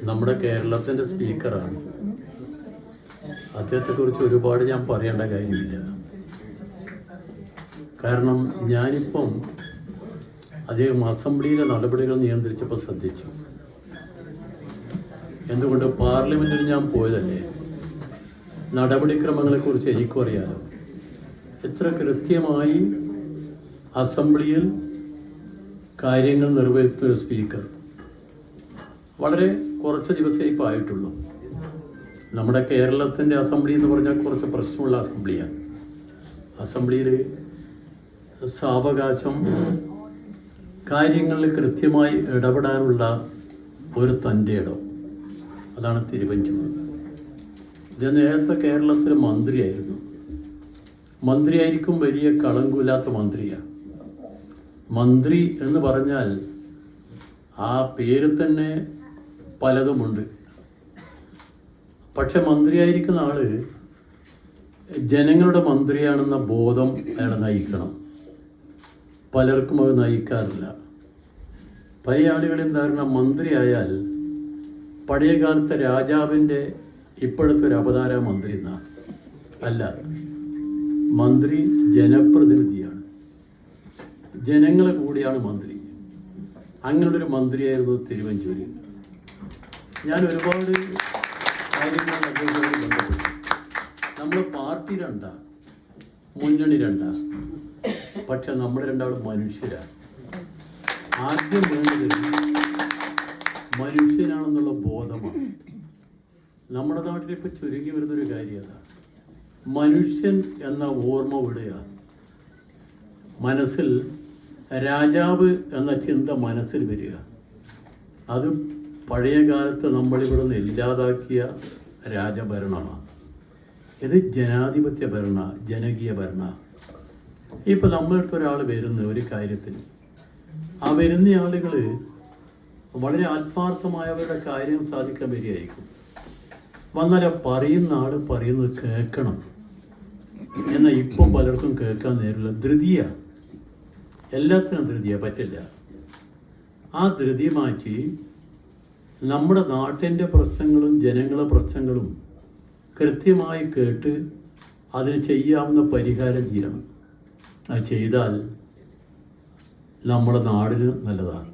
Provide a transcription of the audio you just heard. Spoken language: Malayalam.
നമ്മുടെ കേരളത്തിൻ്റെ സ്പീക്കറാണ്. അദ്ദേഹത്തെക്കുറിച്ച് ഒരുപാട് ഞാൻ പറയേണ്ട കാര്യമില്ല. കാരണം ഞാനിപ്പം അദ്ദേഹം അസംബ്ലിയിലെ നടപടികൾ നിയന്ത്രിച്ചപ്പോൾ ശ്രദ്ധിച്ചു. എന്തുകൊണ്ട് പാർലമെൻറ്റിൽ ഞാൻ പോയതല്ലേ, നടപടിക്രമങ്ങളെക്കുറിച്ച് എനിക്കും അറിയാലോ. എത്ര കൃത്യമായി അസംബ്ലിയിൽ കാര്യങ്ങൾ നിർവഹിക്കുന്ന ഒരു സ്പീക്കർ. വളരെ കുറച്ച് ദിവസമേ ഇപ്പോൾ ആയിട്ടുള്ളൂ. നമ്മുടെ കേരളത്തിൻ്റെ അസംബ്ലി എന്ന് പറഞ്ഞാൽ കുറച്ച് പ്രശ്നമുള്ള അസംബ്ലിയാണ്. അസംബ്ലിയിൽ സാവകാശം കാര്യങ്ങളിൽ കൃത്യമായി ഇടപെടാനുള്ള ഒരു തൻ്റെ ഇടം, അതാണ് തിരുവഞ്ചൂർ. ഇത് നേരത്തെ കേരളത്തിൽ മന്ത്രിയായിരുന്നു. മന്ത്രിയായിരിക്കും വലിയ കളങ്കില്ലാത്ത മന്ത്രിയാണ്. മന്ത്രി എന്ന് പറഞ്ഞാൽ ആ പേര് തന്നെ പലതുമുണ്ട്. പക്ഷെ മന്ത്രിയായിരിക്കുന്ന ആള് ജനങ്ങളുടെ മന്ത്രിയാണെന്ന ബോധം അയാൾ നയിക്കണം. പലർക്കും അത് നയിക്കാറില്ല. പല ആളുകളും ധാരണ മന്ത്രിയായാൽ പഴയകാലത്തെ രാജാവിൻ്റെ ഇപ്പോഴത്തെ ഒരു അവതാര മന്ത്രി എന്നാണ്. അല്ല, മന്ത്രി ജനപ്രതിനിധിയാണ്, ജനങ്ങളെ കൂടിയാണ് മന്ത്രി. അങ്ങനൊരു മന്ത്രിയായിരുന്നു തിരുവഞ്ചൂര്. ഞാൻ ഒരുപാട് കാര്യങ്ങൾ അദ്ദേഹവുമായി ബന്ധപ്പെട്ടു. നമ്മൾ പാർട്ടി രണ്ടാ, മുന്നണി രണ്ടാ, പക്ഷെ നമ്മൾ രണ്ടാളും മനുഷ്യരാണ്. ആദ്യം വേണ്ടത് മനുഷ്യനാണെന്നുള്ള ബോധമാണ്. നമ്മുടെ നാട്ടിലിപ്പോൾ ചുരുങ്ങി വരുന്നൊരു കാര്യമല്ല. മനുഷ്യൻ എന്ന ഓർമ്മ വിടുകയാണ്. മനസ്സിൽ രാജാവ് എന്ന ചിന്ത മനസ്സിൽ വരിക. അത് പഴയ കാലത്ത് നമ്മളിവിടെ നിന്ന് ഇല്ലാതാക്കിയ രാജഭരണമാണ്. ഇത് ജനാധിപത്യ ഭരണ, ജനകീയ ഭരണ. ഇപ്പം നമ്മളടുത്ത് ഒരാൾ വരുന്ന ഒരു കാര്യത്തിന്, ആ വരുന്ന ആളുകൾ വളരെ ആത്മാർത്ഥമായവരുടെ കാര്യം സാധിക്കാൻ വരികയായിരിക്കും. വന്നാൽ പറയുന്ന ആൾ പറയുന്നത് കേൾക്കണം. എന്നാൽ ഇപ്പം പലർക്കും കേൾക്കാൻ നേരില്ല. ധൃതിയ, എല്ലാത്തിനും ധൃതിയ, പറ്റില്ല. ആ ധൃതി മാറ്റി നമ്മുടെ നാട്ടിൻ്റെ പ്രശ്നങ്ങളും ജനങ്ങളുടെ പ്രശ്നങ്ങളും കൃത്യമായി കേട്ട് അതിന് ചെയ്യാവുന്ന പരിഹാരം ചെയ്യണം. അത് ചെയ്താൽ നമ്മുടെ നാടിന് നല്ലതാണ്.